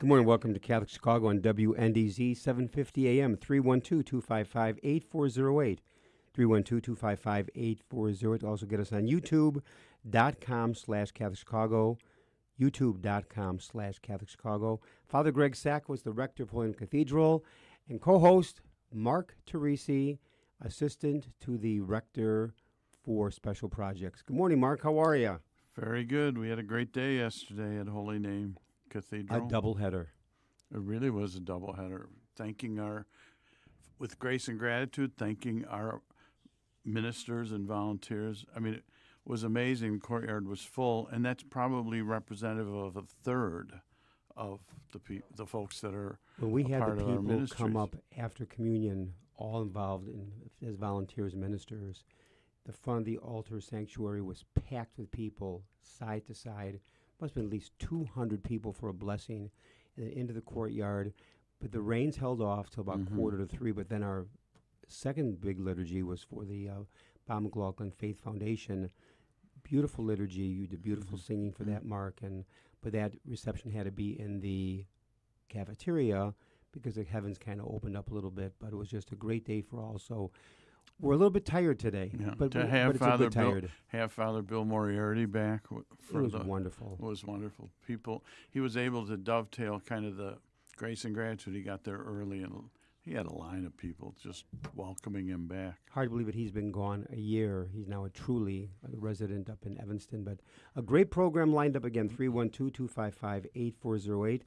Good morning. Welcome to Catholic Chicago on WNDZ 750 AM, 312-255-8408. 312-255-8408. Also get us on youtube.com/Catholic Chicago. youtube.com/Catholic Chicago. Father Greg Sack was the rector of Holy Name Cathedral, and co-host Mark Teresi, assistant to the rector for special projects. Good morning, Mark. How are you? Very good. We had a great day yesterday at Holy Name Cathedral. A doubleheader. It really was a doubleheader. With grace and gratitude, thanking our ministers and volunteers. I mean, it was amazing. The courtyard was full, and that's probably representative of a third of the folks that are when we had part the of our people ministries. come up after communion, all involved as volunteers and ministers, the front of the altar sanctuary was packed with people, side to side. Must have been at least 200 people for a blessing, and then into the courtyard. But the rains held off till about 2:45. But then our second big liturgy was for the Bob McLaughlin Faith Foundation. Beautiful liturgy. You did beautiful singing for that, Mark. But that reception had to be in the cafeteria because the heavens kind of opened up a little bit. But it was just a great day for all. So we're a little bit tired today. Yeah. But To have it's a good tired. Father Bill Moriarty back Wonderful. It was wonderful. He was able to dovetail kind of the grace and gratitude. He got there early, and he had a line of people just welcoming him back. Hard to believe it. He's been gone a year. He's now a resident up in Evanston. But a great program lined up again, 312-255-8408.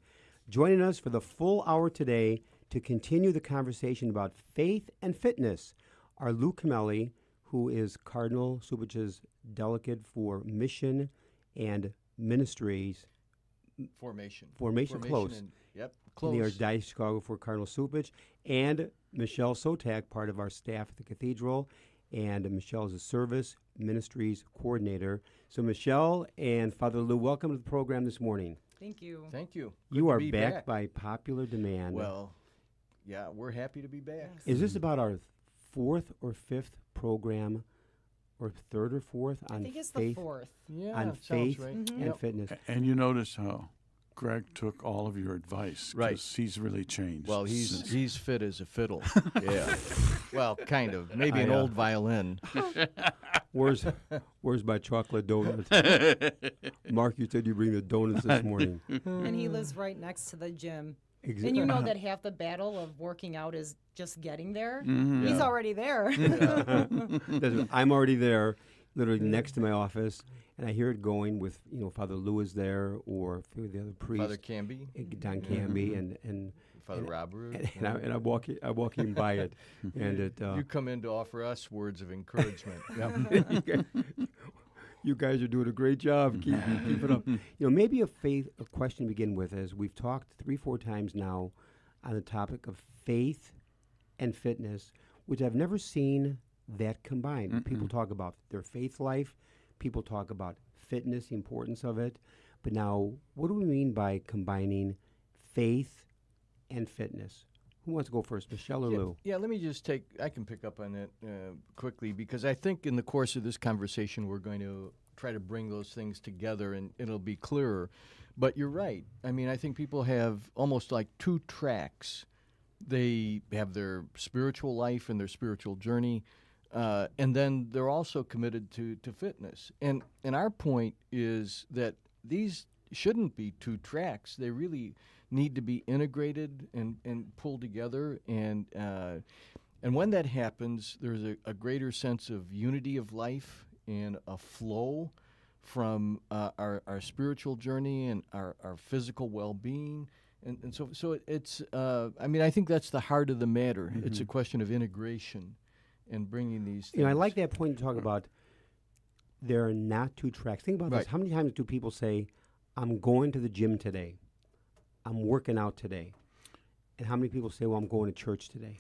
Joining us for the full hour today to continue the conversation about faith and fitness are Lou Cameli, who is Cardinal Subich's delegate for mission and ministries. Formation Close. Close. In the Archdiocese of Chicago for Cardinal Supich, and Michele Sotak, part of our staff at the cathedral, and Michele is a service ministries coordinator. So Michele and Father Lou, welcome to the program this morning. Thank you. Thank you. You are back by popular demand. Well, yeah, we're happy to be back. Yes. Is this about our fourth or fifth program, or third or fourth on I think it's faith? the fourth. Yeah, on sounds faith right. and fitness. And you notice how Greg took all of your advice. 'Cause Right. he's really changed. Well, he's fit as a fiddle. Yeah. Well, kind of. Maybe an old violin. Where's my chocolate donut? Mark, you said you bring the donuts this morning. And he lives right next to the gym. Exactly. And you know that half the battle of working out is just getting there. Mm-hmm. He's Yeah. already there. I'm already there, literally next to my office, and I hear it going with, Father Lou is there, or a few of the other priests. Father Camby, Don Camby, and Father Rob Root. and I'm walking by it, and it. You come in to offer us words of encouragement. You guys are doing a great job. Keep it up. Maybe a question to begin with, as we've talked 3-4 times now on the topic of faith and fitness, which I've never seen that combined. People talk about their faith life. People talk about fitness, the importance of it. But now, what do we mean by combining faith and fitness? Who wants to go first, Michele or Lou? Yeah, let me just I can pick up on that quickly, because I think in the course of this conversation we're going to try to bring those things together and it'll be clearer. But you're right. I mean, I think people have almost like two tracks. They have their spiritual life and their spiritual journey, and then they're also committed to fitness. And our point is that these shouldn't be two tracks. They really need to be integrated and pulled together. And when that happens, there's a greater sense of unity of life and a flow from our spiritual journey and our physical well-being. And so it's, I think that's the heart of the matter. Mm-hmm. It's a question of integration and bringing these things. I like that point you talk about. There are not two tracks. Think about this. How many times do people say, I'm going to the gym today? I'm working out today. And how many people say, well, I'm going to church today?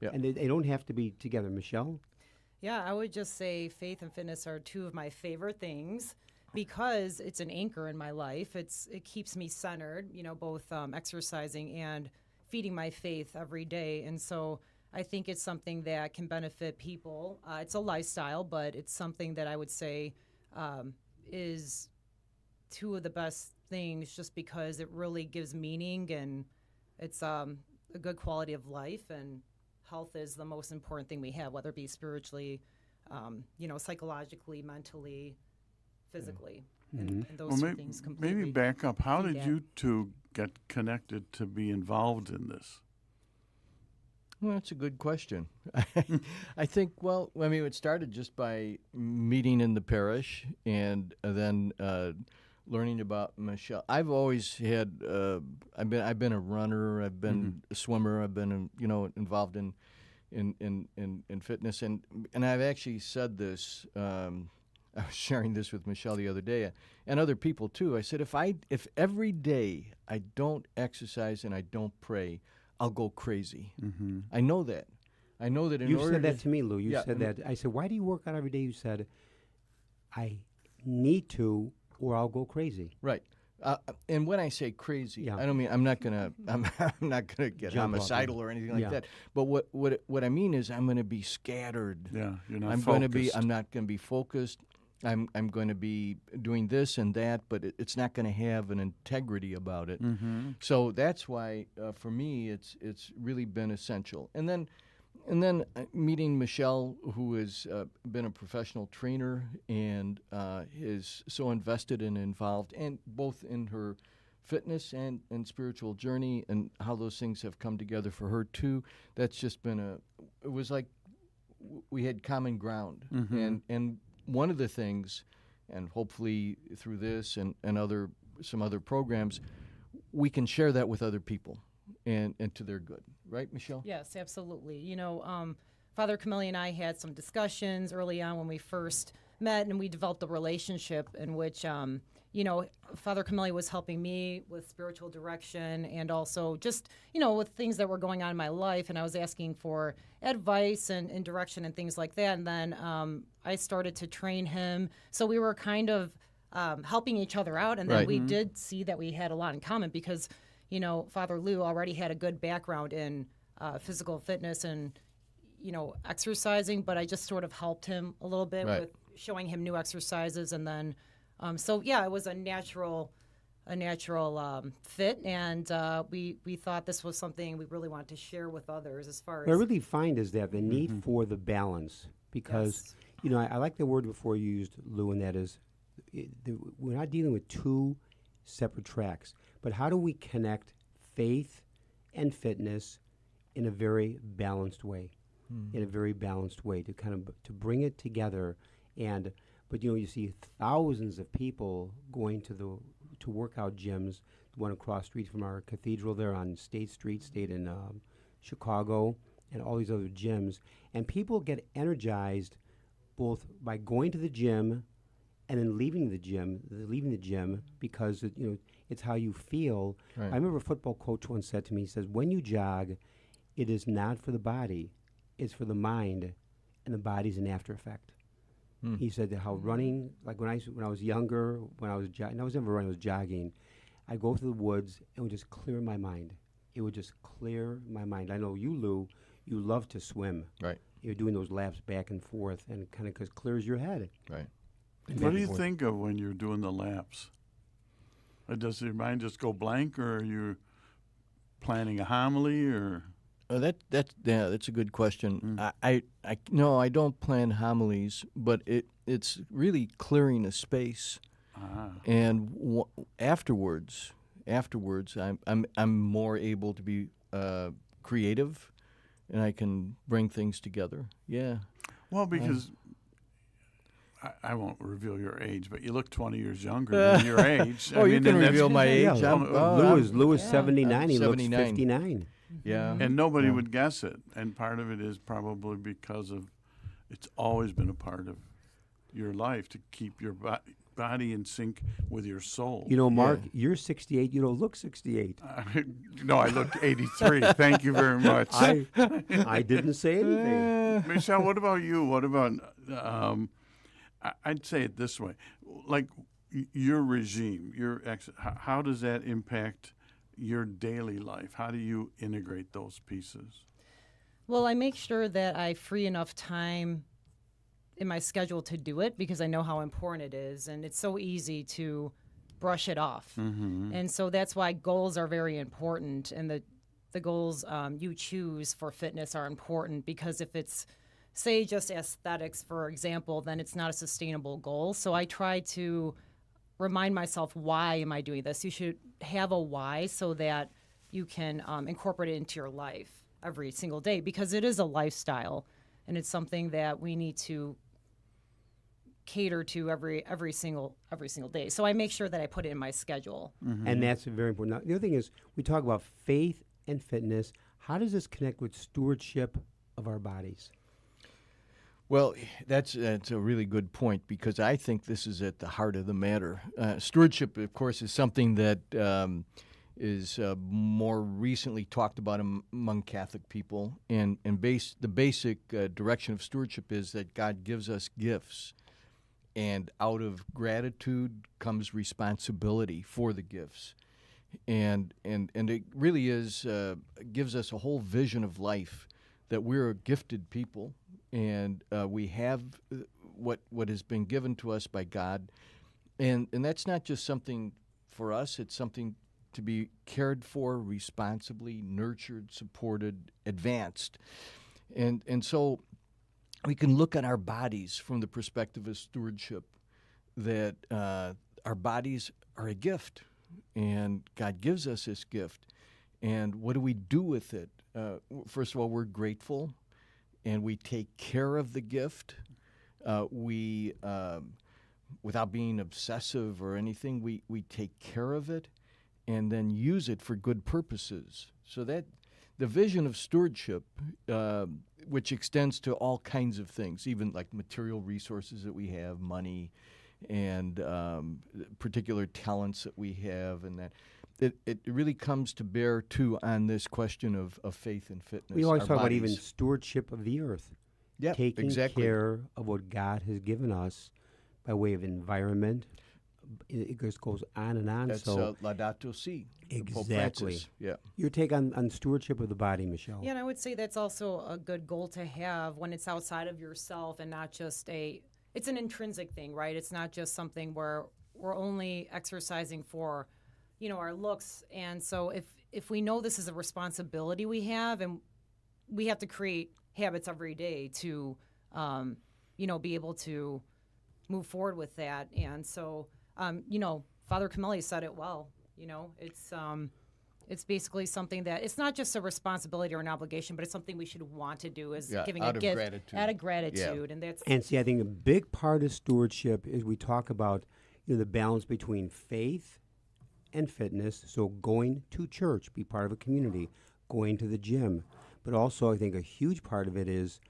Yeah. And they don't have to be together. Michele? Yeah, I would just say faith and fitness are two of my favorite things because it's an anchor in my life. It keeps me centered, both exercising and feeding my faith every day. And so I think it's something that can benefit people. It's a lifestyle, but it's something that I would say is two of the best things just because it really gives meaning, and it's a good quality of life, and health is the most important thing we have, whether it be spiritually, psychologically, mentally, physically. And those two things completely maybe back up. How feed did that. you two get connected to be involved in this? Well, that's a good question. I think, it started just by meeting in the parish and then learning about Michele. I've always had, I've been a runner, I've been a swimmer, I've been, involved in fitness. And I've actually said this, I was sharing this with Michele the other day, and other people too. I said, if every day I don't exercise and I don't pray, I'll go crazy. I know that. I know that in You order said that to me, Lou. You Yeah, said that. I said, why do you work out every day? You said, I need to, or I'll go crazy. Right. And when I say crazy, Yeah. I don't mean I'm not gonna get Jump off homicidal or anything like Yeah. that. But what I mean is I'm gonna be scattered. Yeah, you're not I'm focused. not gonna be focused. I'm going to be doing this and that, but it's not going to have an integrity about it. So that's why, for me, it's really been essential. And then meeting Michele, who has been a professional trainer and is so invested and involved, and both in her fitness and spiritual journey, and how those things have come together for her too. That's just been it was like we had common ground, and one of the things, and hopefully through this and some other programs, we can share that with other people and to their good. Right, Michele? Yes, absolutely. Father Cameli and I had some discussions early on when we first met, and we developed a relationship in which, Father Cameli was helping me with spiritual direction and also just, with things that were going on in my life. And I was asking for advice and direction and things like that. And then I started to train him. So we were kind of helping each other out. And then Right. we did see that we had a lot in common because, Father Lou already had a good background in physical fitness and, exercising. But I just sort of helped him a little bit Right. with showing him new exercises. And then it was a natural fit, and we thought this was something we really wanted to share with others as far as What I really find is that the need for the balance, because, Yes. I like the word before you used, Lou, and that is we're not dealing with two separate tracks, but how do we connect faith and fitness in a very balanced way, to kind of to bring it together. But you see thousands of people going to workout gyms. The one across the street from our cathedral there on State Street, State in Chicago, and all these other gyms. And people get energized both by going to the gym and then leaving the gym because it's how you feel. Right. I remember a football coach once said to me, he says, when you jog, it is not for the body, it's for the mind, and the body's an after effect. He said that how running, like when I was younger, when I was jogging, I was never running, I was jogging, I'd go through the woods and it would just clear my mind. It would just clear my mind. I know you, Lou, you love to swim. Right. You're doing those laps back and forth and kind of clears your head. Right. What do you think of when you're doing the laps? Does your mind just go blank, or are you planning a homily, or? That's a good question. I I don't plan homilies, but it's really clearing a space, and afterwards I'm more able to be creative, and I can bring things together. Yeah. Well, because I won't reveal your age, but you look 20 years younger than your age. Oh, you can and that's- reveal my age. Yeah, Lou is 79. He looks 79. 59. Yeah. And nobody would guess it. And part of it is probably because of it's always been a part of your life to keep your body in sync with your soul. Mark, you're 68. You don't look 68. No, I look 83. Thank you very much. I didn't say anything. Michele, what about you? What about, I'd say it this way, like your regime, how does that impact your daily life? How do you integrate those pieces? Well, I make sure that I free enough time in my schedule to do it because I know how important it is, and it's so easy to brush it off. And so that's why goals are very important, and the goals you choose for fitness are important, because if it's, say, just aesthetics, for example, then it's not a sustainable goal. So I try to remind myself, why am I doing this? You should have a why so that you can incorporate it into your life every single day, because it is a lifestyle, and it's something that we need to cater to every single day. So I make sure that I put it in my schedule. And that's very important. Now, the other thing is, we talk about faith and fitness. How does this connect with stewardship of our bodies? Well, that's a really good point, because I think this is at the heart of the matter. Stewardship, of course, is something that is more recently talked about among Catholic people, and the basic direction of stewardship is that God gives us gifts, and out of gratitude comes responsibility for the gifts, and it really is gives us a whole vision of life, that we're a gifted people, and we have what has been given to us by God, and that's not just something for us; it's something to be cared for responsibly, nurtured, supported, advanced, and so we can look at our bodies from the perspective of stewardship, that our bodies are a gift, and God gives us this gift, and what do we do with it? First of all, we're grateful, and we take care of the gift. We, without being obsessive or anything, we take care of it and then use it for good purposes. So that the vision of stewardship, which extends to all kinds of things, even like material resources that we have, money, and particular talents that we have, and that it really comes to bear too on this question of faith and fitness. We always our talk about bodies. even stewardship of the earth. Yeah, Taking exactly. care of what God has given us by way of environment. It just goes on and on. That's So Laudato Si. Pope exactly. Francis. Yeah. Your take on stewardship of the body, Michele? Yeah, and I would say that's also a good goal to have when it's outside of yourself, and not just it's an intrinsic thing, right? It's not just something where we're only exercising for, our looks. And so if we know this is a responsibility we have, and we have to create habits every day to, be able to move forward with that. And so, Father Cameli said it well. It's basically something that it's not just a responsibility or an obligation, but it's something we should want to do, is giving out a of gift gratitude. out of gratitude. And that's And see, I think a big part of stewardship is we talk about the balance between faith and fitness. So going to church, be part of a community, going to the gym. But also I think a huge part of it is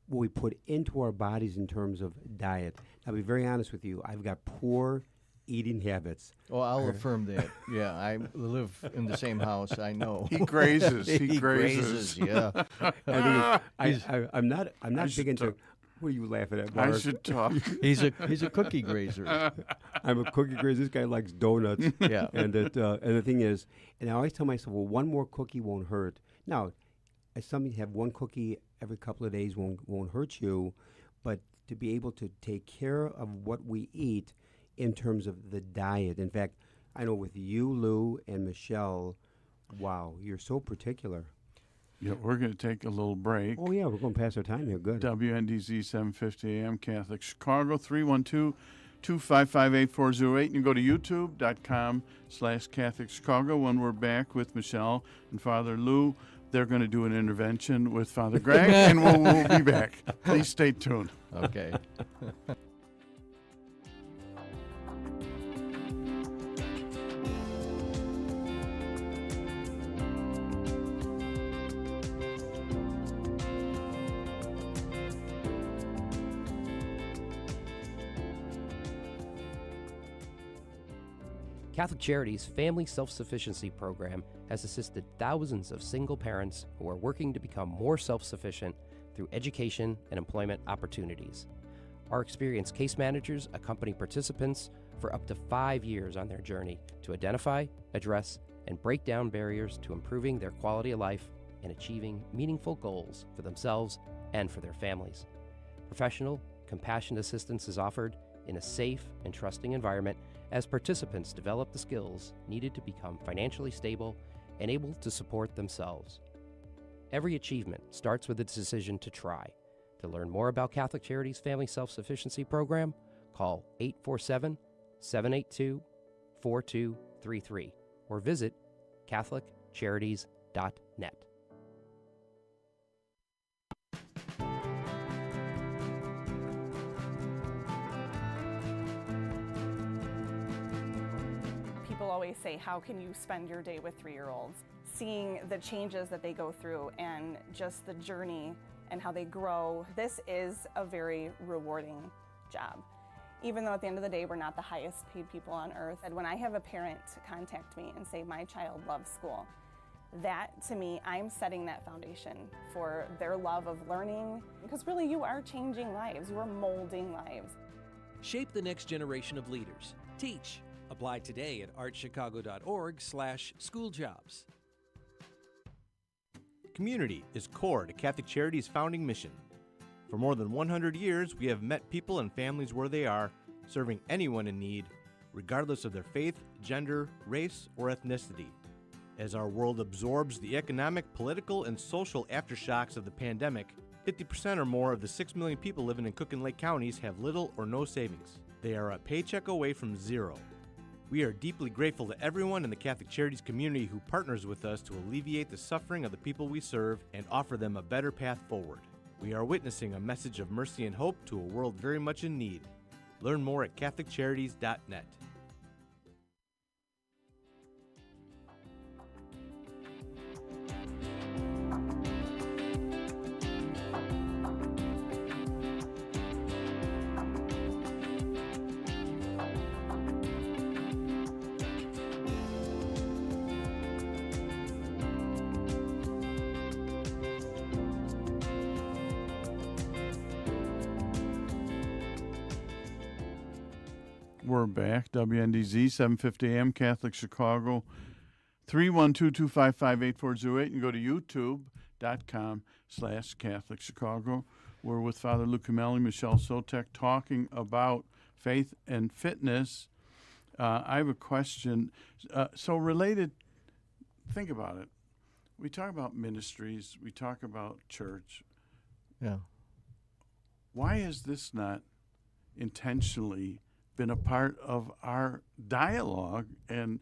what we put into our bodies in terms of diet. I'll be very honest with you. I've got poor eating habits. Oh, I'll affirm that. Yeah, I live in the same house. I know. He grazes. He He grazes. Yeah. I'm not big into. talk. What are you laughing at, I Mark? should talk. He's a cookie grazer. I'm a cookie grazer. This guy likes donuts. Yeah. And the thing is, and I always tell myself, well, one more cookie won't hurt. Now, as something to have one cookie every couple of days won't hurt you, but to be able to take care of what we eat in terms of the diet. In fact, I know with you, Lou, and Michele, wow, you're so particular. Yeah, we're going to take a little break. Oh, yeah, we're going past our time here. Good. WNDZ 750 AM, Catholic Chicago, 312-255-8408. You can go to youtube.com/Catholic Chicago. When we're back with Michele and Father Lou, they're going to do an intervention with Father Greg, and we'll be back. Please stay tuned. Okay. Catholic Charities' Family Self-Sufficiency Program has assisted thousands of single parents who are working to become more self-sufficient through education and employment opportunities. Our experienced case managers accompany participants for up to 5 years on their journey to identify, address, and break down barriers to improving their quality of life and achieving meaningful goals for themselves and for their families. Professional, compassionate assistance is offered in a safe and trusting environment as participants develop the skills needed to become financially stable and able to support themselves. Every achievement starts with a decision to try. To learn more about Catholic Charities' Family Self-Sufficiency Program, call 847-782-4233 or visit CatholicCharities.net. People always say, how can you spend your day with 3-year-olds? Seeing the changes that they go through and just the journey and how they grow, this is a very rewarding job. Even though at the end of the day, we're not the highest paid people on earth. And when I have a parent contact me and say, my child loves school, that to me, I'm setting that foundation for their love of learning. Because really, you are changing lives, you are molding lives. Shape the next generation of leaders. Teach. Apply today at artchicago.org/schooljobs. Community is core to Catholic Charities' founding mission. For more than 100 years, we have met people and families where they are, serving anyone in need, regardless of their faith, gender, race, or ethnicity. As our world absorbs the economic, political, and social aftershocks of the pandemic, 50% or more of the 6 million people living in Cook and Lake counties have little or no savings. They are a paycheck away from zero. We are deeply grateful to everyone in the Catholic Charities community who partners with us to alleviate the suffering of the people we serve and offer them a better path forward. We are witnessing a message of mercy and hope to a world very much in need. Learn more at CatholicCharities.net. We're back. WNDZ, 750 AM, Catholic Chicago, 312-255-8408, and go to youtube.com/Catholic Chicago. We're with Father Luke Cameli, Michele Sotak, talking about faith and fitness. I have a question. So related, think about it. We talk about ministries. We talk about church. Yeah. Why is this not intentionally been a part of our dialogue and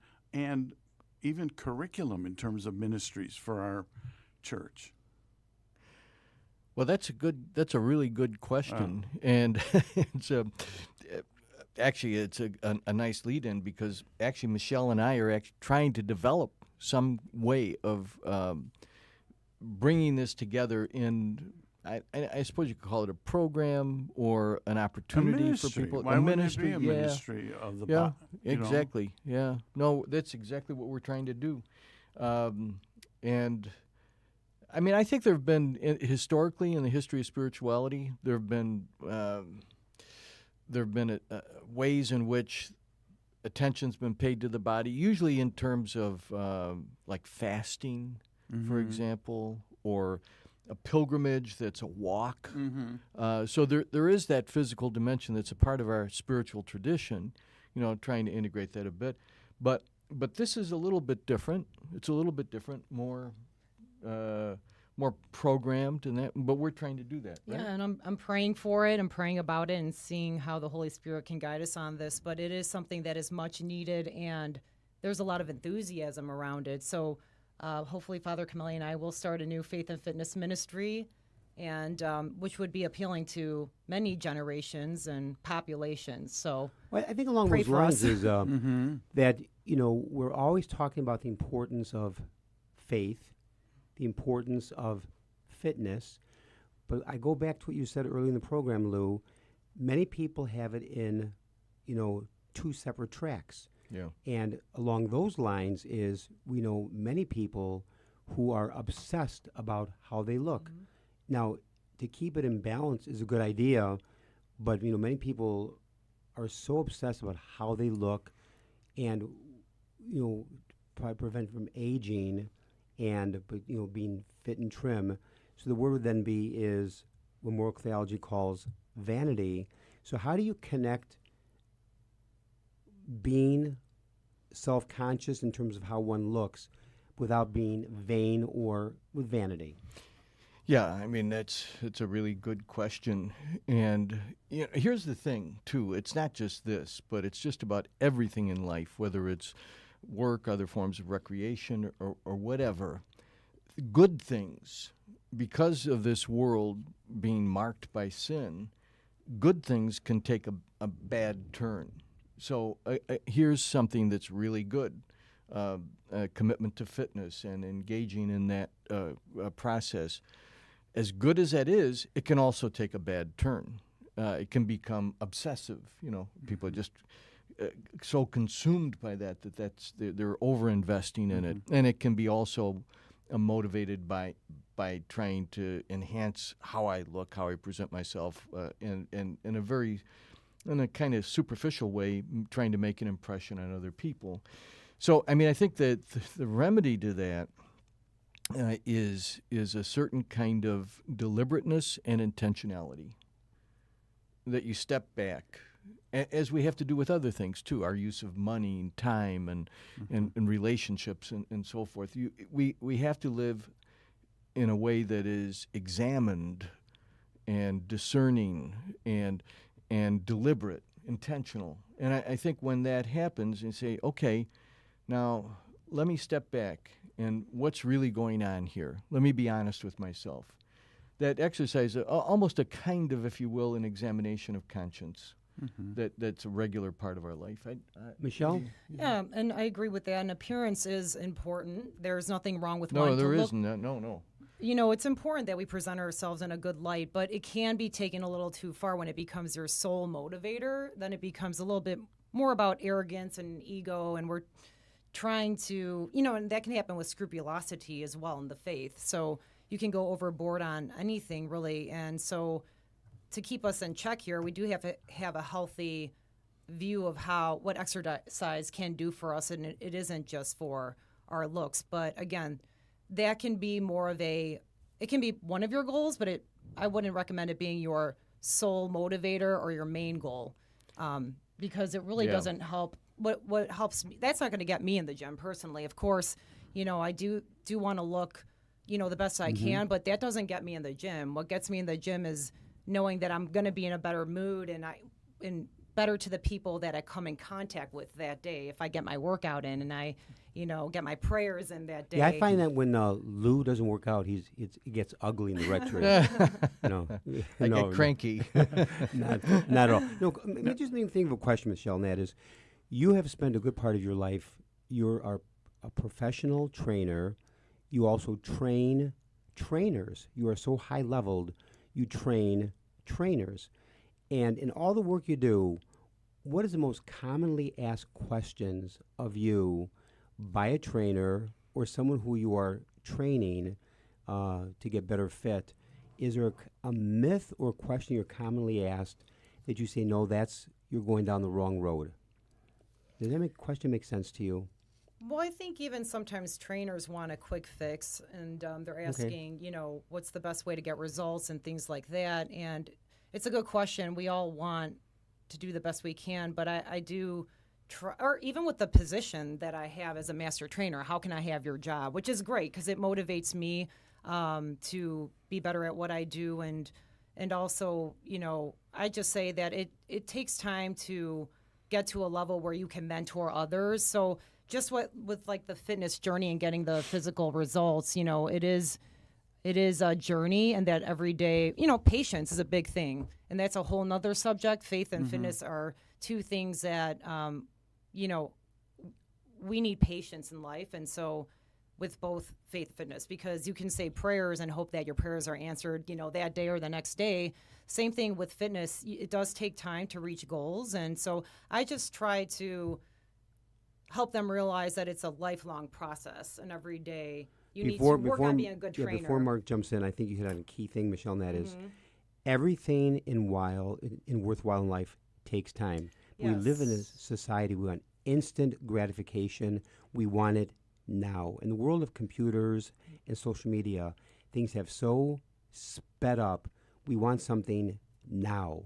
even curriculum in terms of ministries for our church? Well, that's a really good question, and it's actually it's a nice lead-in, because actually Michele and I are actually trying to develop some way of bringing this together in. I suppose you could call it a program or an opportunity for people. Why wouldn't it be a ministry of the yeah, you know? exactly. Yeah, no, that's exactly what we're trying to do. And I mean, I think there have been historically in the history of spirituality, there have been ways in which attention's been paid to the body, usually in terms of like fasting, for example, or a pilgrimage that's a walk. So there is that physical dimension that's a part of our spiritual tradition, trying to integrate that a bit. But this is a little bit different. It's a little bit different, more programmed and that, but we're trying to do that, right? Yeah, and I'm praying for it. I'm praying about it and seeing how the Holy Spirit can guide us on this. But it is something that is much needed, and there's a lot of enthusiasm around it. So hopefully Father Cameli and I will start a new faith and fitness ministry, and which would be appealing to many generations and populations. So well, I think along pray those for lines us. is that, we're always talking about the importance of faith, the importance of fitness. But I go back to what you said earlier in the program, Lou. Many people have it in, two separate tracks. Yeah. And along those lines is we know many people who are obsessed about how they look. Now, to keep it in balance is a good idea, but many people are so obsessed about how they look, and probably prevent from aging, and being fit and trim. So the word would then be is what moral theology calls vanity. So how do you connect being self-conscious in terms of how one looks without being vain or with vanity? Yeah, I mean it's a really good question, and here's the thing too. It's not just this, but it's just about everything in life, whether it's work, other forms of recreation, or whatever. Good things, because of this world being marked by sin, good things can take a bad turn. So here's something that's really good. A commitment to fitness and engaging in that process. As good as that is, it can also take a bad turn. It can become obsessive. People are just so consumed by they're over-investing in it. And it can be also motivated by trying to enhance how I look, how I present myself, in a kind of superficial way, trying to make an impression on other people. So, I mean, I think that the remedy to that is a certain kind of deliberateness and intentionality, that you step back, as we have to do with other things too, our use of money and time and relationships and so forth. We have to live in a way that is examined and discerning and deliberate, intentional. And I think when that happens, you say, okay, now let me step back. And what's really going on here? Let me be honest with myself. That exercise, almost a kind of, if you will, an examination of conscience. That's a regular part of our life. Michelle? Yeah, and I agree with that. And appearance is important. There's nothing wrong with No, wanting there to look. isn't. No. It's important that we present ourselves in a good light, but it can be taken a little too far when it becomes your sole motivator. Then it becomes a little bit more about arrogance and ego, and we're trying to, and that can happen with scrupulosity as well in the faith. So you can go overboard on anything, really. And so to keep us in check here, we do have to have a healthy view of what exercise can do for us, and it isn't just for our looks. But again, that can be it can be one of your goals, but I wouldn't recommend it being your sole motivator or your main goal, because it really doesn't help. What helps me, that's not going to get me in the gym personally. Of course, I do want to look, the best I can, but that doesn't get me in the gym. What gets me in the gym is knowing that I'm going to be in a better mood and better to the people that I come in contact with that day. If I get my workout in and I, get my prayers in that day. Yeah, I find that when Lou doesn't work out, it gets ugly in the rectory. I get cranky. not at all. No, just think of a question, Michelle, and that is, you have spent a good part of your life, you're a professional trainer. You also train trainers. You are so high-leveled, you train trainers. And in all the work you do, what is the most commonly asked questions of you by a trainer or someone who you are training to get better fit? Is there a myth or a question you're commonly asked that you say, no, you're going down the wrong road? Does that question make sense to you? Well, I think even sometimes trainers want a quick fix, and they're asking, what's the best way to get results and things like that. And it's a good question. We all want to do the best we can, but I do try, or even with the position that I have as a master trainer, how can I have your job? Which is great because it motivates me to be better at what I do. And also, I just say that it takes time to get to a level where you can mentor others. So just with like the fitness journey and getting the physical results, it is a journey, and that every day, patience is a big thing. And that's a whole nother subject. Faith and fitness are two things that, we need patience in life. And so with both faith and fitness, because you can say prayers and hope that your prayers are answered, that day or the next day. Same thing with fitness. It does take time to reach goals. And so I just try to help them realize that it's a lifelong process, and every day you need to work on being a good trainer. Before Mark jumps in, I think you hit on a key thing, Michelle, and that is everything in worthwhile in life takes time. Yes. We live in a society, we want instant gratification. We want it now. In the world of computers and social media, things have so sped up. We want something now.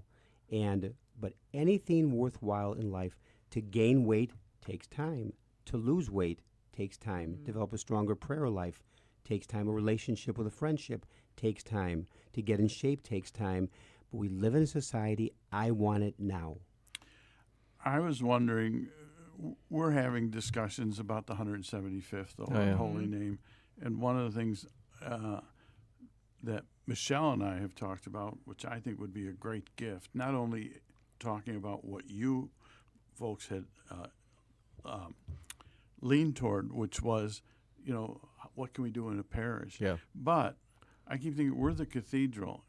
But anything worthwhile in life To gain weight takes time. To lose weight takes time. Develop a stronger prayer life takes time. A relationship with a friendship takes time. To get in shape takes time. But we live in a society, I want it now. I was wondering, we're having discussions about the 175th, the Holy Name, and one of the things that Michele and I have talked about, which I think would be a great gift, not only talking about what you folks had leaned toward, which was, what can we do in a parish? Yeah. But I keep thinking, we're the cathedral.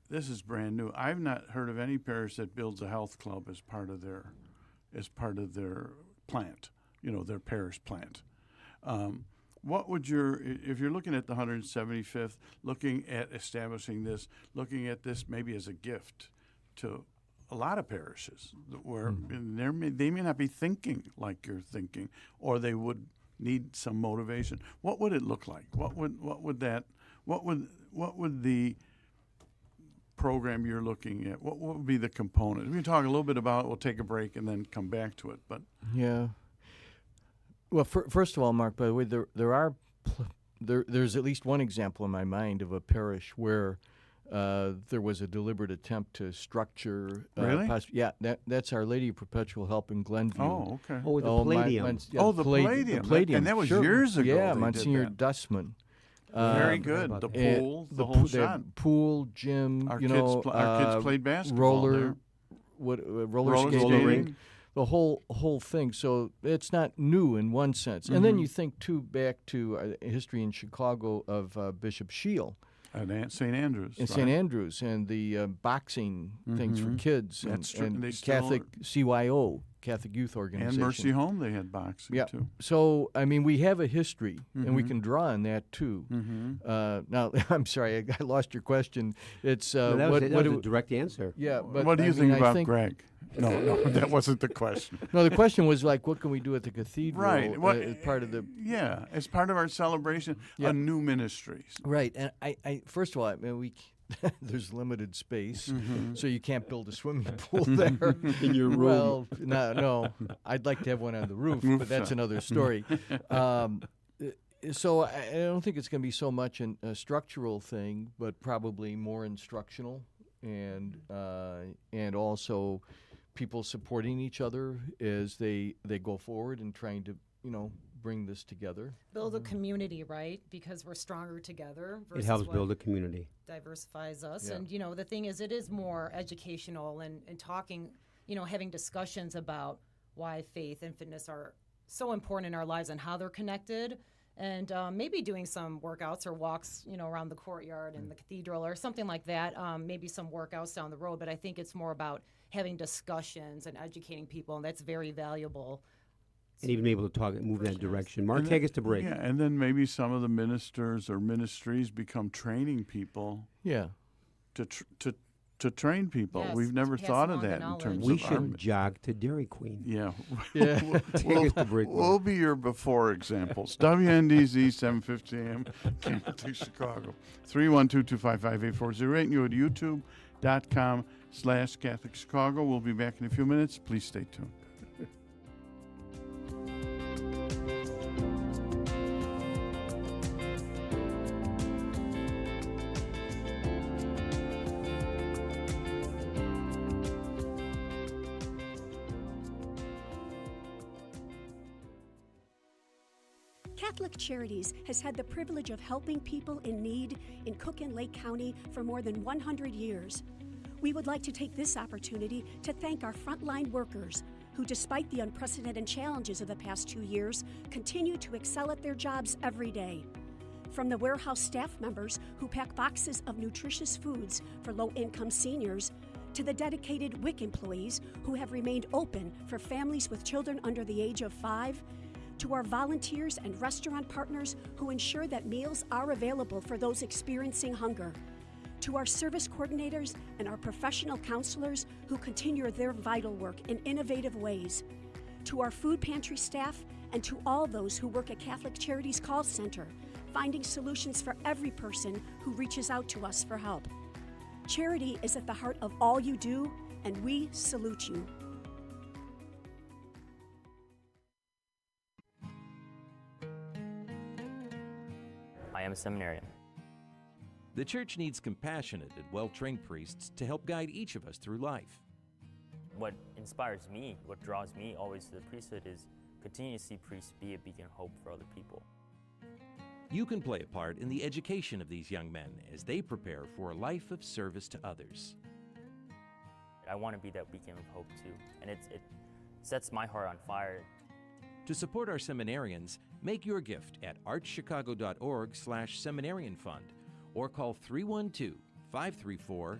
This is brand new. I've not heard of any parish that builds a health club as part of their plant, their parish plant. What would if you're looking at the 175th, looking at establishing this, looking at this maybe as a gift to a lot of parishes where they may not be thinking like you're thinking, or they would need some motivation. What would it look like? What would the program you're looking at, what would be the component? We can talk a little bit about it. We'll take a break and then come back to it. But yeah. Well, first of all, Mark, by the way, there's at least one example in my mind of a parish where there was a deliberate attempt to structure. Really? That's Our Lady of Perpetual Help in Glenview. Oh, okay. Oh, the Palladium. The Palladium. The Palladium. And that was sure. years ago Yeah, they Monsignor did Dussman. Very good. The pool, the whole they had shot. Pool, gym. Our kids played basketball there. Roller skating. The whole thing. So it's not new in one sense. And then you think, too, back to history in Chicago of Bishop Shield. At St. Andrews. In St. Andrews, and the boxing things for kids. That's and true. They Catholic CYO, Catholic Youth And Organization. Mercy Home, they had boxing, too. So, I mean, we have a history, and we can draw on that, too. Now, I'm sorry, I lost your question. It's that was a direct answer. Yeah, but what do you think I about Greg? No, that wasn't the question. No, the question was like, what can we do at the cathedral? Right. As part of the as part of our celebration, a new ministries. Right, and I first of all, I mean, there's limited space, so you can't build a swimming pool there in your room. Well, no, I'd like to have one on the roof, but that's another story. So I don't think it's going to be so much a structural thing, but probably more instructional, and also people supporting each other as they go forward and trying to bring this together. Build a community, right? Because we're stronger together. It helps build a community. Diversifies us. Yeah. And, the thing is, it is more educational and talking, having discussions about why faith and fitness are so important in our lives and how they're connected. And maybe doing some workouts or walks, around the courtyard and the cathedral or something like that. Maybe some workouts down the road. But I think it's more about having discussions and educating people, and that's very valuable. And even be able to talk and move in that direction. Mark, take us to break. Yeah, and then maybe some of the ministers or ministries become training people. Yeah. To train people. Yes, We've never to pass thought of along the that in knowledge. terms We of our should jog to Dairy Queen. Yeah. Take us to break. We'll be your before examples. WNDZ 750 AM, Catholic Chicago. 312-255-8408. And you at youtube.com/Catholic Chicago. We'll be back in a few minutes. Please stay tuned. Catholic Charities has had the privilege of helping people in need in Cook and Lake County for more than 100 years. We would like to take this opportunity to thank our frontline workers who, despite the unprecedented challenges of the past 2 years, continue to excel at their jobs every day. From the warehouse staff members who pack boxes of nutritious foods for low-income seniors, to the dedicated WIC employees who have remained open for families with children under the age of 5, to our volunteers and restaurant partners who ensure that meals are available for those experiencing hunger, to our service coordinators and our professional counselors who continue their vital work in innovative ways, to our food pantry staff, and to all those who work at Catholic Charities Call Center, finding solutions for every person who reaches out to us for help. Charity is at the heart of all you do, and we salute you. am a seminarian. The church needs compassionate and well-trained priests to help guide each of us through life. What inspires me, what draws me always to the priesthood is continue to see priests be a beacon of hope for other people. You can play a part in the education of these young men as they prepare for a life of service to others. I want to be that beacon of hope too, and it sets my heart on fire. To support our seminarians, make your gift at archchicago.org/seminarian fund or call 312-534-7959.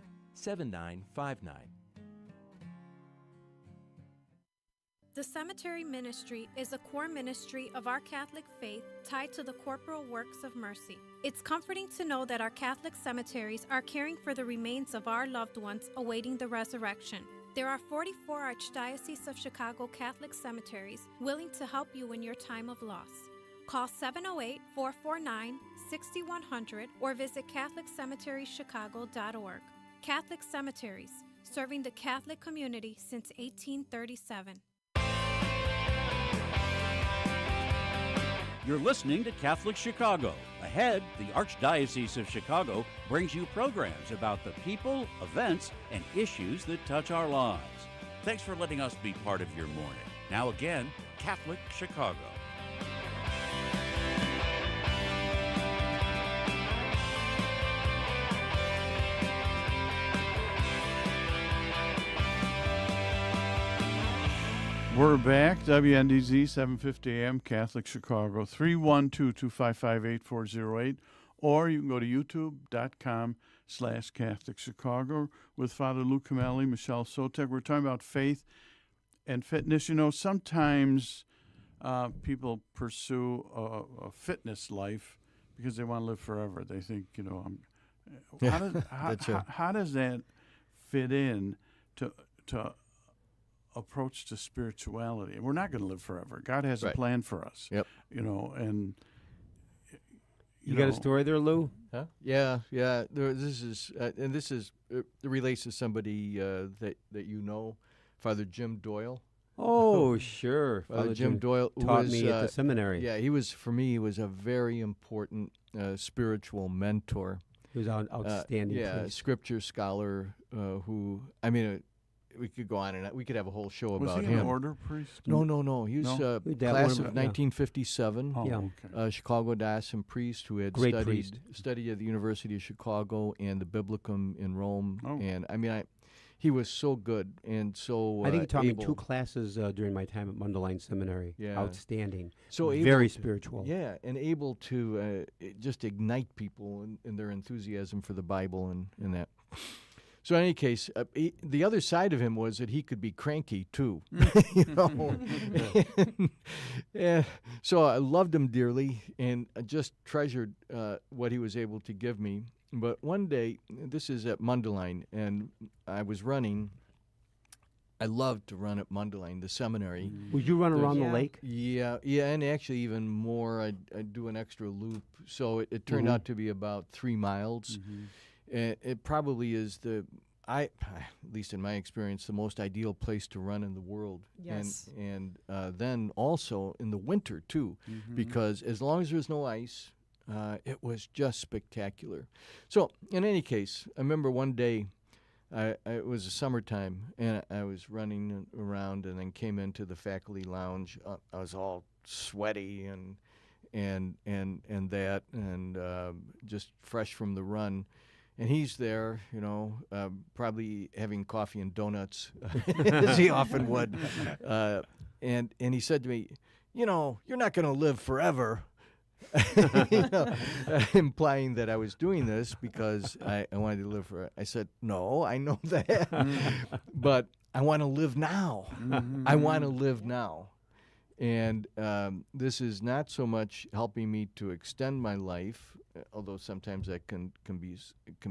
The cemetery ministry is a core ministry of our Catholic faith tied to the corporal works of mercy. It's comforting to know that our Catholic cemeteries are caring for the remains of our loved ones awaiting the resurrection. There are 44 Archdiocese of Chicago Catholic cemeteries willing to help you in your time of loss. Call 708-449-6100 or visit CatholicCemeteriesChicago.org. Catholic Cemeteries, serving the Catholic community since 1837. You're listening to Catholic Chicago. Ahead, the Archdiocese of Chicago brings you programs about the people, events, and issues that touch our lives. Thanks for letting us be part of your morning. Now again, Catholic Chicago. We're back, WNDZ 750 AM, Catholic Chicago, 312-255-8408, or you can go to youtube.com/Catholic Chicago with Father Lou Cameli, Michele Sotak. We're talking about faith and fitness. You know, sometimes people pursue a fitness life because they want to live forever. They think, you know, how does that fit in to approach to spirituality? We're not going to live forever. God has a plan for us. Yep. You know, and you got a story there, Lou? Huh? Yeah. This is it relates to somebody that you know, Father Jim Doyle. Oh, sure. Father Jim Doyle taught me at the seminary. Yeah, he was a very important spiritual mentor. He was an outstanding priest. Scripture scholar who, we could go on and we could have a whole show about him. Was he an order priest? No. He was class of 1957. Oh, okay. Chicago diocesan priest who had studied at the University of Chicago and the Biblicum in Rome. Oh. And he was so good and so I think he taught able. me 2 classes during my time at Mundelein Seminary. Yeah. Outstanding. So very spiritual. Yeah, and able to just ignite people in their enthusiasm for the Bible and that. So in any case, the other side of him was that he could be cranky too, you know. Yeah. So I loved him dearly and I just treasured what he was able to give me. But one day, this is at Mundelein, and I was running. I loved to run at Mundelein, the seminary. Would you run around the lake? Yeah, and actually even more. I'd do an extra loop. So it turned out to be about 3 miles. It probably is at least in my experience, the most ideal place to run in the world. Yes. And then also in the winter, too, because as long as there's no ice, it was just spectacular. So in any case, I remember one day, it was the summertime, and I was running around and then came into the faculty lounge. I was all sweaty and just fresh from the run. And he's there, you know, probably having coffee and donuts, as he often would. And he said to me, you know, you're not going to live forever. Implying that I was doing this because I wanted to live forever. I said, no, I know that. But I want to live now. I want to live now. And this is not so much helping me to extend my life, although sometimes that can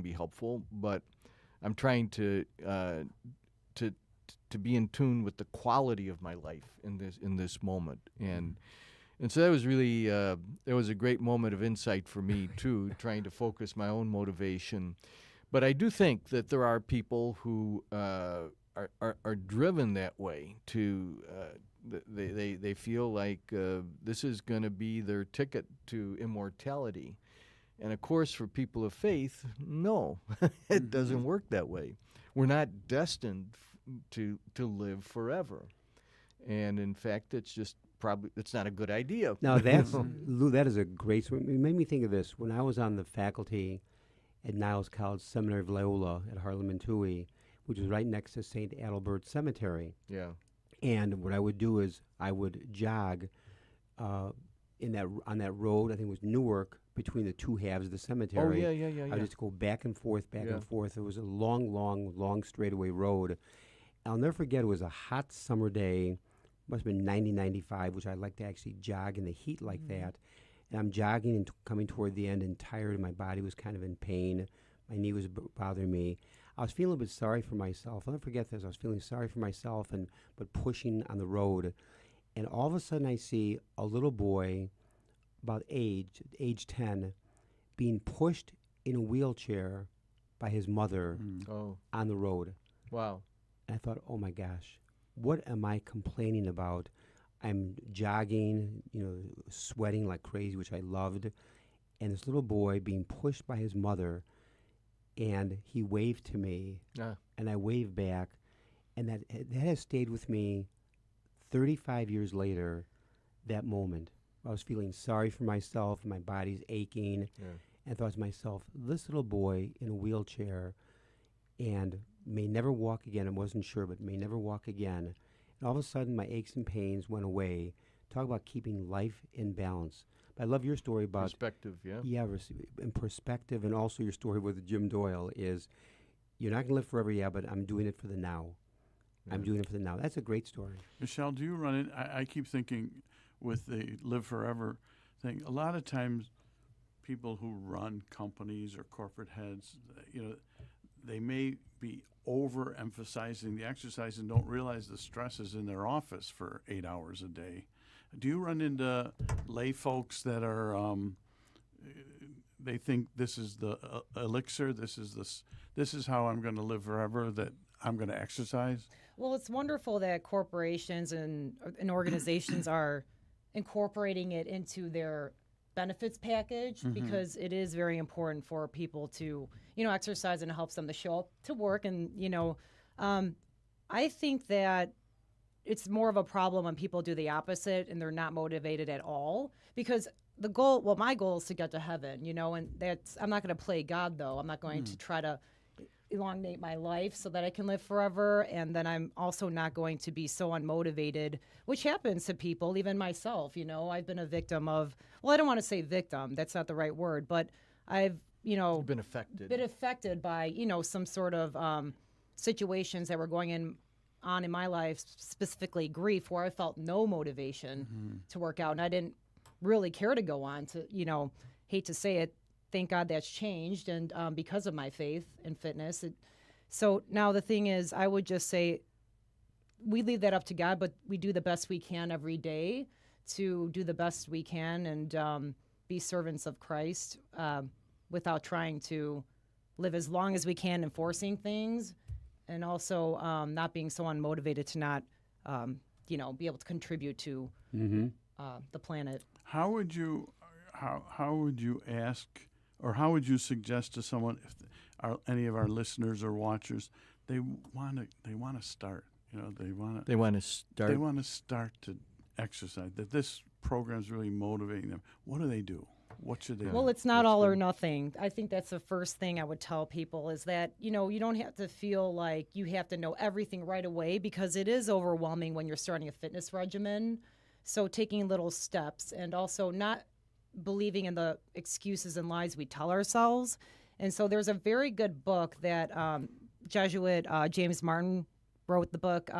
be helpful. But I'm trying to be in tune with the quality of my life in this moment. And so that was really it was a great moment of insight for me too, trying to focus my own motivation. But I do think that there are people who are driven that way to. They feel like this is going to be their ticket to immortality, And of course, for people of faith, no, it doesn't work that way. We're not destined to live forever. And in fact, it's just it's not a good idea. Now Lou, that is a great story. It made me think of this. When I was on the faculty at Niles College Seminary of Loyola at Harlem and Toohey, which is right next to St. Adalbert Cemetery. Yeah. And what I would do is I would jog on that road. I think it was Newark, between the two halves of the cemetery. Oh, yeah. I would just go back and forth. It was a long straightaway road. I'll never forget, it was a hot summer day. Must have been 95, which I like to actually jog in the heat like that. And I'm jogging and coming toward the end and tired, and my body was kind of in pain. My knee was bothering me. I was feeling a bit sorry for myself. I'll never forget this. I was feeling sorry for myself, but pushing on the road. And all of a sudden I see a little boy about age 10, being pushed in a wheelchair by his mother on the road. Wow. And I thought, oh my gosh, what am I complaining about? I'm jogging, sweating like crazy, which I loved. And this little boy being pushed by his mother, and he waved to me, and I waved back. And that has stayed with me 35 years later, that moment. I was feeling sorry for myself, my body's aching, and I thought to myself, this little boy in a wheelchair and may never walk again. I wasn't sure, but may never walk again. And all of a sudden, my aches and pains went away. Talk about keeping life in balance. But I love your story about perspective, Yeah, and perspective, and also your story with Jim Doyle is, you're not going to live forever, but I'm doing it for the now. I'm doing it for the now. That's a great story. Michele, do you run it? I keep thinking with the live forever thing, a lot of times people who run companies or corporate heads, they may be overemphasizing the exercise and don't realize the stresses in their office for 8 hours a day. Do you run into lay folks that are, they think this is the elixir, this is how I'm going to live forever, that I'm going to exercise? Well, it's wonderful that corporations and organizations are incorporating it into their benefits package, because it is very important for people to, exercise, and it helps them to show up to work. And, I think that it's more of a problem when people do the opposite and they're not motivated at all, because my goal is to get to heaven, and I'm not going to play God, though. I'm not going to try to elongate my life so that I can live forever. And then I'm also not going to be so unmotivated, which happens to people, even myself. I've been a victim of, I don't want to say victim, that's not the right word, but I've, been affected by, some sort of situations that were going on in my life, specifically grief, where I felt no motivation to work out. And I didn't really care to go on to, hate to say it, thank God that's changed, and because of my faith and fitness. So now the thing is, I would just say we leave that up to God, but we do the best we can every day to do the best we can and be servants of Christ without trying to live as long as we can enforcing things, and also not being so unmotivated to not, be able to contribute to the planet. How would you ask, or how would you suggest to someone, if any of our listeners or watchers, they want to start, they want to start to exercise, that this program is really motivating them. What do they do? What should they do? Well, it's not all or nothing. I think that's the first thing I would tell people, is that, you don't have to feel like you have to know everything right away, because it is overwhelming when you're starting a fitness regimen. So taking little steps, and also not believing in the excuses and lies we tell ourselves. And so there's a very good book that Jesuit James Martin wrote, the book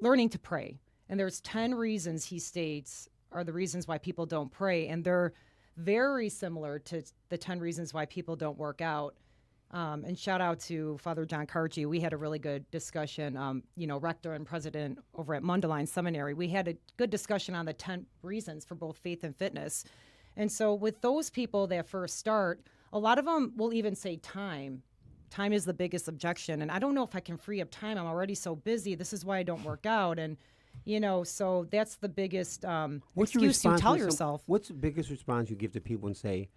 Learning to Pray. And there's 10 reasons, he states, are the reasons why people don't pray. And they're very similar to the 10 reasons why people don't work out. And shout out to Father John Cargi. We had a really good discussion, rector and president over at Mundelein Seminary. We had a good discussion on the 10 reasons for both faith and fitness. And so with those people that first start, a lot of them will even say time. Time is the biggest objection. And I don't know if I can free up time. I'm already so busy. This is why I don't work out. And, so that's the biggest excuse you tell yourself. What's the biggest response you give to people and say,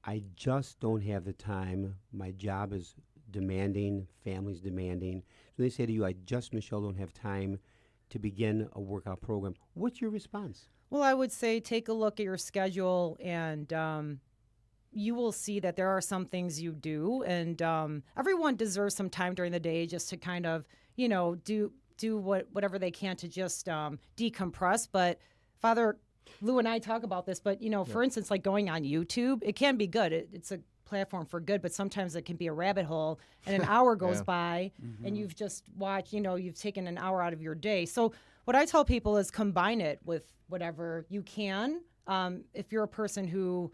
I just don't have the time. My job is demanding, family's demanding. So they say to you, I just, Michelle, don't have time to begin a workout program. What's your response? Well, I would say take a look at your schedule, and you will see that there are some things you do, and everyone deserves some time during the day just to kind of, do whatever they can to just decompress. But Father Lou and I talk about this, but for instance, like going on YouTube, it can be good. It's a platform for good, but sometimes it can be a rabbit hole, and an hour goes by, and you've just watched, you've taken an hour out of your day. So what I tell people is combine it with whatever you can. If you're a person who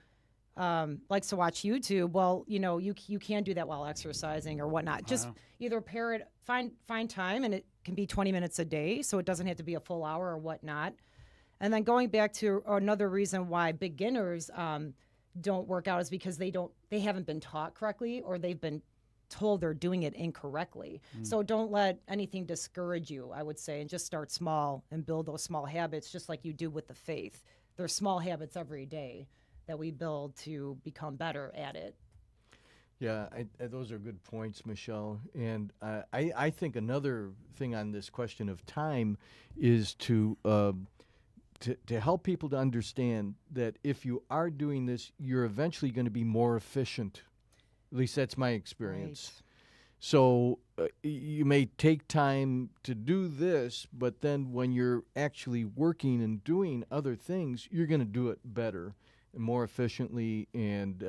likes to watch YouTube, well, you can do that while exercising or whatnot. Just either pair it, find time, and it can be 20 minutes a day, so it doesn't have to be a full hour or whatnot. And then going back to another reason why beginners don't work out is because they haven't been taught correctly, or they've been told they're doing it incorrectly. So don't let anything discourage you, I would say, and just start small and build those small habits, just like you do with the faith. There's small habits every day that we build to become better at it. Yeah, those are good points, Michelle. And I think another thing on this question of time is to help people to understand that if you are doing this, you're eventually going to be more efficient. At least that's my experience. Right. So you may take time to do this, but then when you're actually working and doing other things, you're going to do it better and more efficiently, and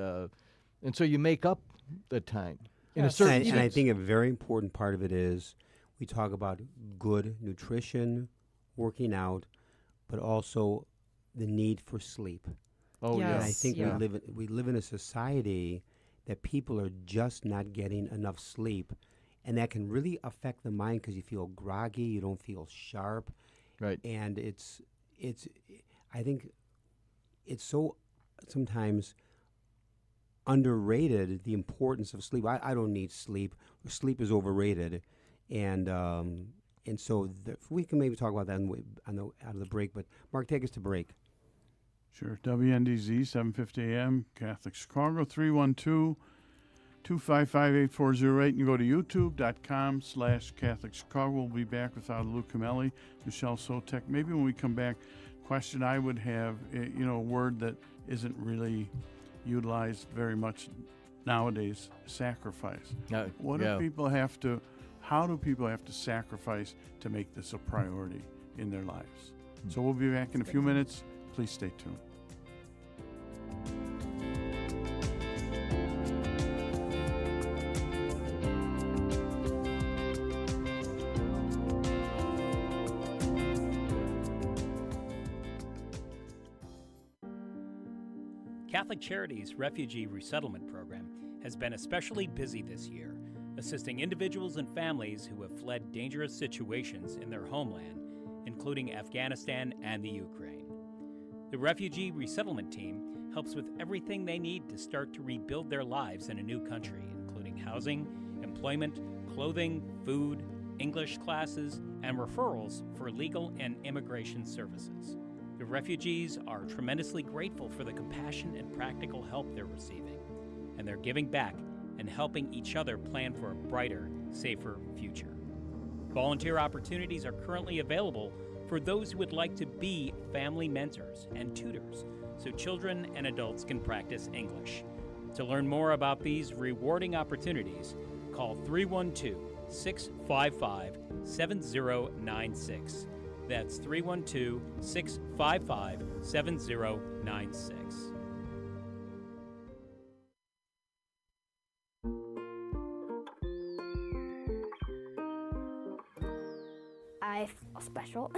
so you make up the time. In a certain sense. And I think a very important part of it is we talk about good nutrition, working out, but also the need for sleep. Oh, yes. And I think we live in a society that people are just not getting enough sleep, and that can really affect the mind because you feel groggy, you don't feel sharp, right? And I think it's so sometimes underrated, the importance of sleep. I don't need sleep. Sleep is overrated, and so we can maybe talk about that out of the break. But Mark, take us to break. Sure. WNDZ, 750 AM, Catholic Chicago, 312-255-8408. You can go to youtube.com/Catholic Chicago. We'll be back with Lou Cameli, Michele Sotak. Maybe when we come back, question I would have, a word that isn't really utilized very much nowadays, sacrifice. How do people have to sacrifice to make this a priority in their lives? So we'll be back in a few minutes. Please stay tuned. Catholic Charities' Refugee Resettlement Program has been especially busy this year, assisting individuals and families who have fled dangerous situations in their homeland, including Afghanistan and the Ukraine. The Refugee Resettlement Team helps with everything they need to start to rebuild their lives in a new country, including housing, employment, clothing, food, English classes, and referrals for legal and immigration services. The refugees are tremendously grateful for the compassion and practical help they're receiving, and they're giving back and helping each other plan for a brighter, safer future. Volunteer opportunities are currently available for those who would like to be family mentors and tutors so children and adults can practice English. To learn more about these rewarding opportunities, call 312-655-7096. That's 312-655-7096. I feel special.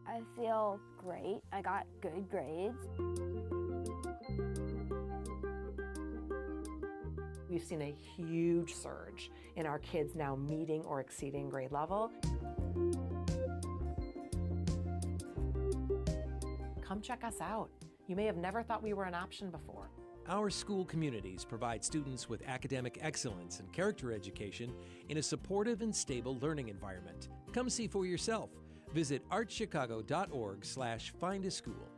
I feel great. I got good grades. We've seen a huge surge in our kids now meeting or exceeding grade level. Come check us out. You may have never thought we were an option before. Our school communities provide students with academic excellence and character education in a supportive and stable learning environment. Come see for yourself. Visit archchicago.org/findaschool.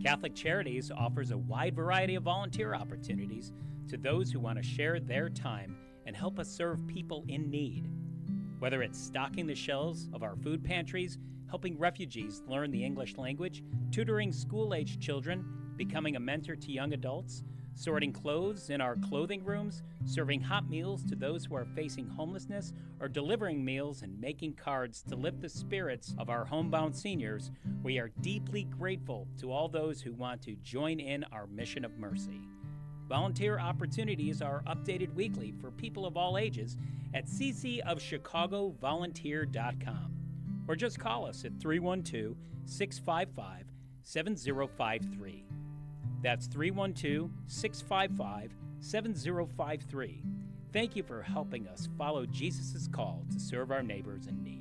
Catholic Charities offers a wide variety of volunteer opportunities to those who want to share their time and help us serve people in need. Whether it's stocking the shelves of our food pantries, helping refugees learn the English language, tutoring school-aged children, becoming a mentor to young adults, sorting clothes in our clothing rooms, serving hot meals to those who are facing homelessness, or delivering meals and making cards to lift the spirits of our homebound seniors, we are deeply grateful to all those who want to join in our mission of mercy. Volunteer opportunities are updated weekly for people of all ages at ccofchicagovolunteer.com, or just call us at 312-655-7053. That's 312-655-7053. Thank you for helping us follow Jesus' call to serve our neighbors in need.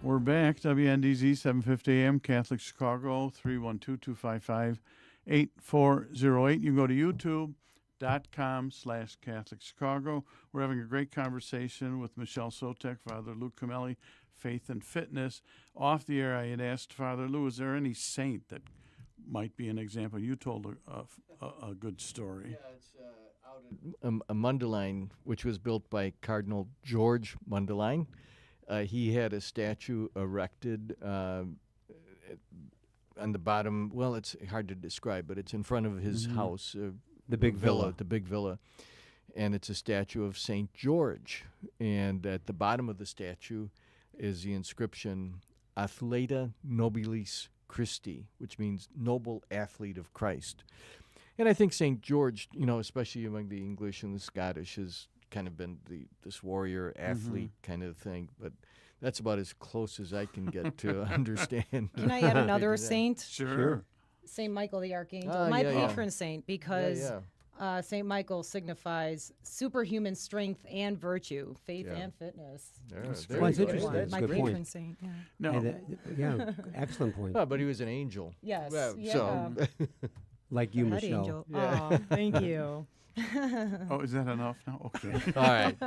We're back. WNDZ 750 AM, Catholic Chicago, 312-255-8408. You can go to youtube.com/Catholic Chicago. We're having a great conversation with Michele Sotak, Father Lou Cameli, Faith and Fitness. Off the air, I had asked Father Lou, is there any saint that might be an example? You told a good story. Yeah, it's out at a Mundelein, which was built by Cardinal George Mundelein. He had a statue erected on the bottom. Well, it's hard to describe, but it's in front of his house, the big villa. The big villa, and it's a statue of Saint George. And at the bottom of the statue is the inscription "Athleta Nobilis Christi," which means "noble athlete of Christ." And I think Saint George, especially among the English and the Scottish, has kind of been this warrior athlete kind of thing, but that's about as close as I can get to understand. Can I add another saint? Sure. Saint Michael the Archangel, my patron saint, because Saint Michael signifies superhuman strength and virtue, faith and fitness. That's interesting. That's My a good patron point. saint. Yeah. No. Excellent point. Oh, but he was an angel. Yes. So. Like you, Head Michele. angel. Aw, thank you. Oh, is that enough now? Okay. All right.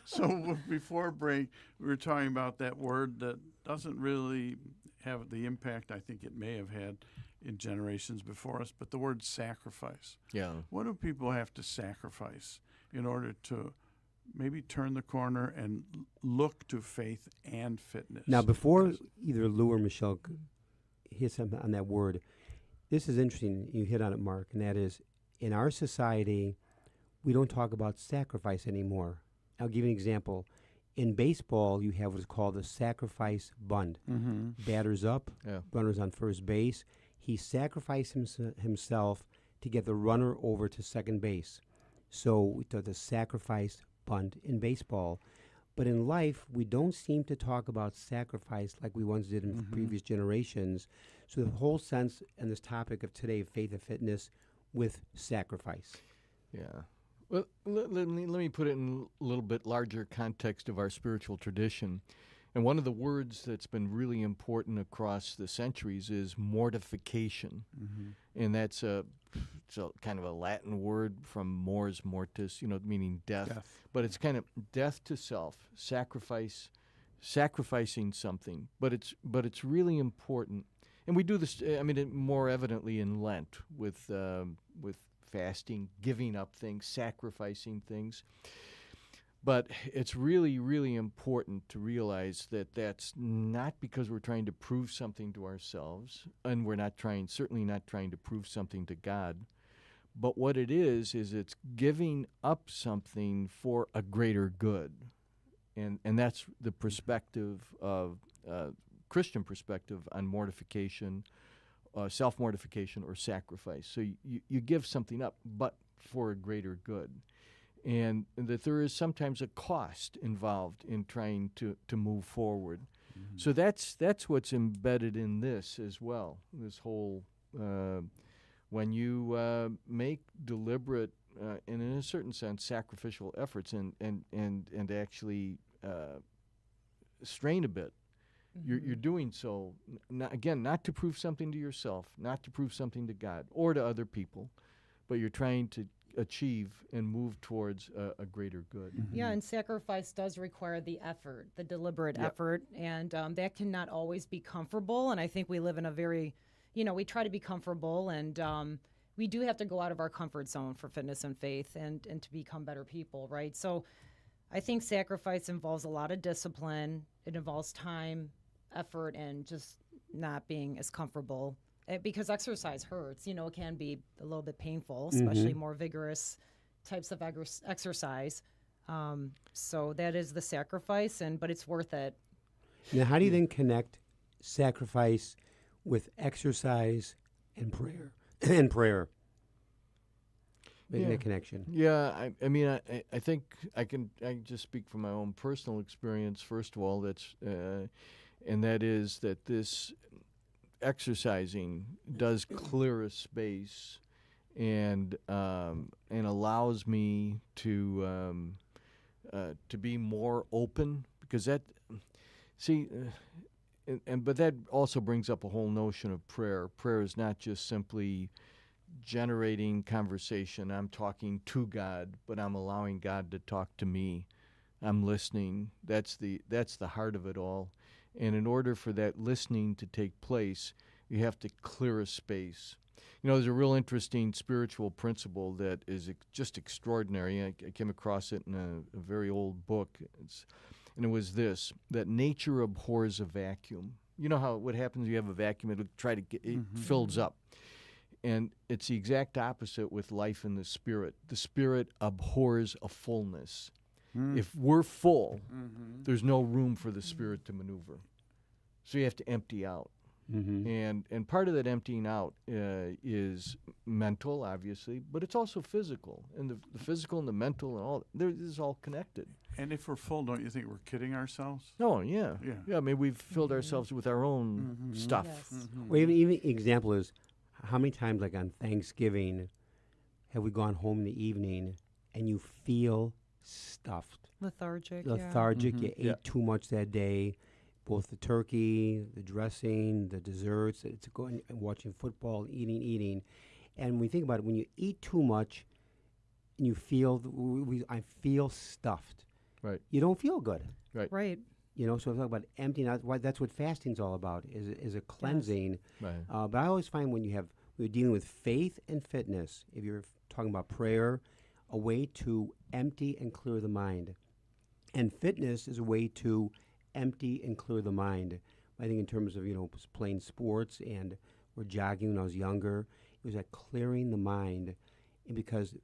So before break, we were talking about that word that doesn't really have the impact I think it may have had in generations before us, but the word sacrifice. Yeah. What do people have to sacrifice in order to maybe turn the corner and look to faith and fitness? Now, before either Lou or Michele hit something on that word, this is interesting. You hit on it, Mark, and that is, in our society, we don't talk about sacrifice anymore. I'll give you an example. In baseball, you have what's called a sacrifice bunt. Batters up, runners on first base. He sacrificed himself to get the runner over to second base. So the sacrifice bunt in baseball. But in life, we don't seem to talk about sacrifice like we once did in previous generations. So the whole sense and this topic of today, faith and fitness, with sacrifice. Yeah. Well, let me put it in a little bit larger context of our spiritual tradition. And one of the words that's been really important across the centuries is mortification. And that's it's a kind of a Latin word from mors mortis, meaning death. But it's kind of death to self, sacrificing something. But it's really important. And we do this, more evidently in Lent with fasting, giving up things, sacrificing things. But it's really, really important to realize that that's not because we're trying to prove something to ourselves, and we're certainly not trying to prove something to God. But what it is it's giving up something for a greater good. And that's the perspective of Christian perspective on mortification, self-mortification or sacrifice. So you give something up, but for a greater good. And that there is sometimes a cost involved in trying to move forward. So that's what's embedded in this as well, this whole, when you make deliberate, and in a certain sense, sacrificial efforts and actually strain a bit You're doing so, not to prove something to yourself, not to prove something to God or to other people, but you're trying to achieve and move towards a greater good. Yeah, and sacrifice does require the effort, the deliberate Yep. effort, and that cannot always be comfortable. And I think we live in a very, we try to be comfortable, and we do have to go out of our comfort zone for fitness and faith and to become better people, right? So I think sacrifice involves a lot of discipline. It involves time, effort, and just not being as comfortable. Because exercise hurts, it can be a little bit painful, especially more vigorous types of exercise. So that is the sacrifice, but it's worth it. Now, how do you then connect sacrifice with exercise and prayer? And prayer. Making that connection. Yeah, I mean, I think I can just speak from my own personal experience. First of all, and that is that this exercising does clear a space and allows me to be more open, because but that also brings up a whole notion of prayer. Prayer is not just simply generating conversation. I'm talking to God, but I'm allowing God to talk to me. I'm listening. That's the heart of it all. And in order for that listening to take place, you have to clear a space. There's a real interesting spiritual principle that is just extraordinary. I came across it in a very old book. And it was this, that nature abhors a vacuum. You know how what happens when you have a vacuum, it'll try to get, it fills up. And it's the exact opposite with life in the Spirit. The Spirit abhors a fullness. If we're full, there's no room for the Spirit to maneuver. So you have to empty out. And part of that emptying out is mental, obviously, but it's also physical. And the physical and the mental and all, this is all connected. And if we're full, don't you think we're kidding ourselves? Oh, yeah. Yeah. Yeah, I mean, we've filled ourselves with our own stuff. Yes. Well, even example is, how many times, like on Thanksgiving, have we gone home in the evening and you feel stuffed? Lethargic. You ate too much that day, both the turkey, the dressing, the desserts, it's going and watching football, eating. And when we think about it, when you eat too much and you feel, I feel stuffed. Right. You don't feel good. Right. So I'm talking about emptying out. That's what fasting's all about, is a cleansing. Right. But I always find when we're dealing with faith and fitness, if you're talking about prayer, a way to empty and clear the mind. And fitness is a way to empty and clear the mind. I think in terms of, playing sports or jogging when I was younger, it was that clearing the mind. And because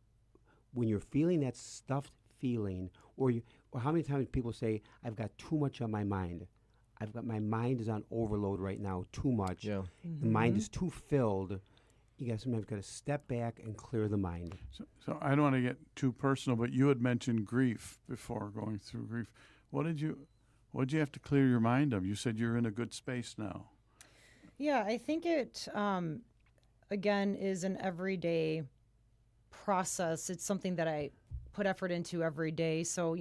when you're feeling that stuffed feeling, or how many times people say, I've got too much on my mind. My mind is on overload right now, too much. Yeah. The mind is too filled. You sometimes got to step back and clear the mind. So I don't want to get too personal, but you had mentioned grief before, going through grief. What did you have to clear your mind of? You said you're in a good space now. Yeah, I think it, again, is an everyday process. It's something that I put effort into every day. So,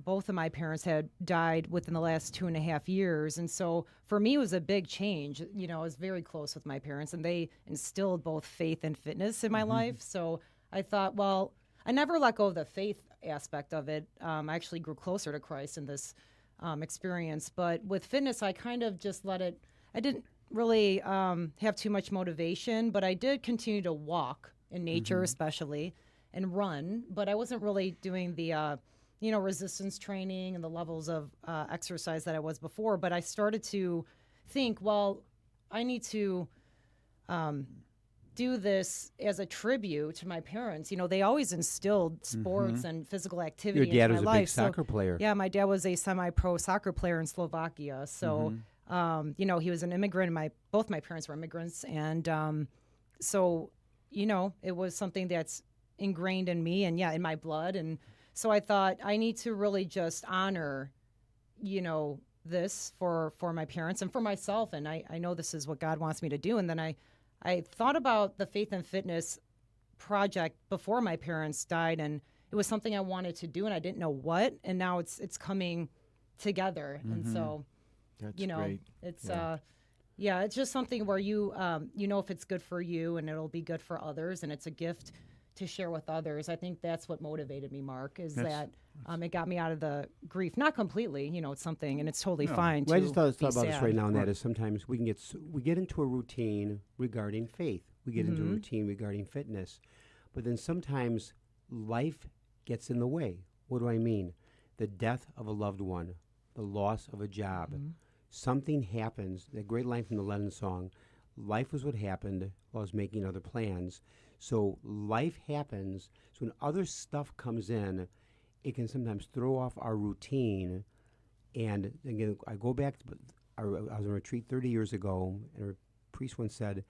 both of my parents had died within the last 2.5 years. And so for me, it was a big change. I was very close with my parents, and they instilled both faith and fitness in my life. So I thought, well, I never let go of the faith aspect of it. I actually grew closer to Christ in this experience. But with fitness, I kind of just let it, I didn't really have too much motivation, but I did continue to walk in nature, especially, and run, but I wasn't really doing the, resistance training and the levels of exercise that I was before. But I started to think, well, I need to do this as a tribute to my parents. They always instilled sports and physical activity Your dad into was my a big life. soccer player. Yeah, my dad was a semi-pro soccer player in Slovakia. So, he was an immigrant. Both my parents were immigrants. And so, it was something that's ingrained in me and in my blood. And so I thought I need to really just honor, this for my parents and for myself. And I know this is what God wants me to do. And then I thought about the Faith and Fitness project before my parents died, and it was something I wanted to do and I didn't know what. And now it's coming together. And so That's you know, great. it's Yeah. yeah, it's just something where you you know if it's good for you and it'll be good for others, and it's a gift to share with others. I think that's what motivated me, Mark, is that it got me out of the grief. Not completely, you know, it's something, and it's totally fine Well, I to just thought be about this sad. right now, and that is sometimes we get into a routine regarding faith. We get into a routine regarding fitness, but then sometimes life gets in the way. What do I mean? The death of a loved one, the loss of a job. Something happens. That great line from the Lennon song, life was what happened while I was making other plans. So life happens. So when other stuff comes in, it can sometimes throw off our routine. And again, I go back to, I was on a retreat 30 years ago, and a priest once said,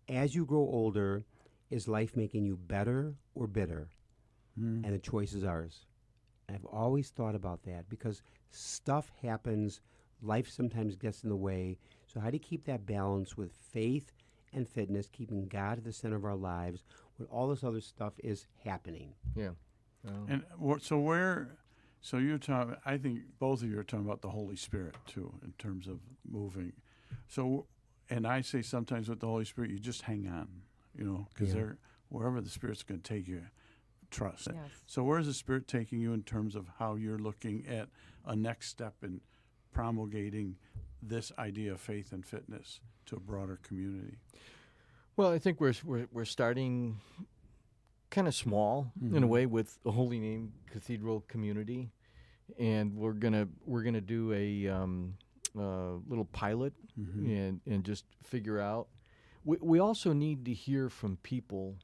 as you grow older, is life making you better or bitter? And the choice is ours. And I've always thought about that because stuff happens, life sometimes gets in the way. So how do you keep that balance with faith and fitness, keeping God at the center of our lives when all this other stuff is happening? Yeah. And so you're talking, I think both of you are talking about the Holy Spirit too, in terms of moving. So, and I say sometimes with the Holy Spirit, you just hang on, you know, because wherever the Spirit's going to take you, trust. Yes. So where's the Spirit taking you in terms of how you're looking at a next step in promulgating this idea of faith and fitness to a broader community? Well, I think we're starting kind of small in a way with the Holy Name Cathedral community, and we're gonna do a little pilot and just figure out. We also need to hear from people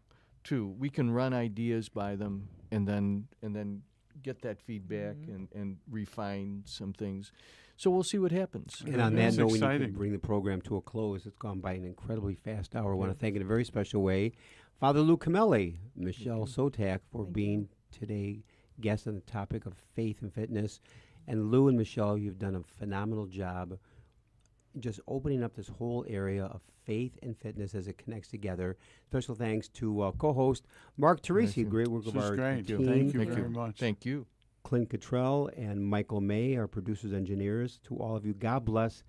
too. We can run ideas by them and then get that feedback and refine some things. So we'll see what happens. And on that note, we need to bring the program to a close. It's gone by an incredibly fast hour. I want to thank in a very special way Father Lou Cameli, Michele Sotak for being today guests on the topic of faith and fitness. And Lou and Michele, you've done a phenomenal job just opening up this whole area of faith and fitness as it connects together. Special thanks to co-host Mark Teresi, great work of our team. Thank you very much. Thank you. Clint Cottrell and Michael May, our producers, engineers. To all of you, God bless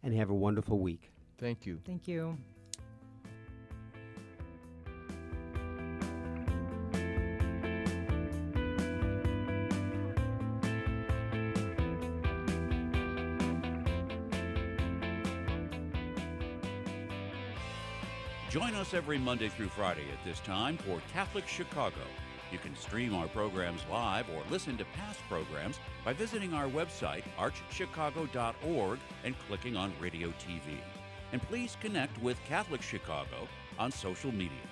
and have a wonderful week. Thank you. Thank you. Join us every Monday through Friday at this time for Catholic Chicago. You can stream our programs live or listen to past programs by visiting our website, archchicago.org, and clicking on Radio TV. And please connect with Catholic Chicago on social media.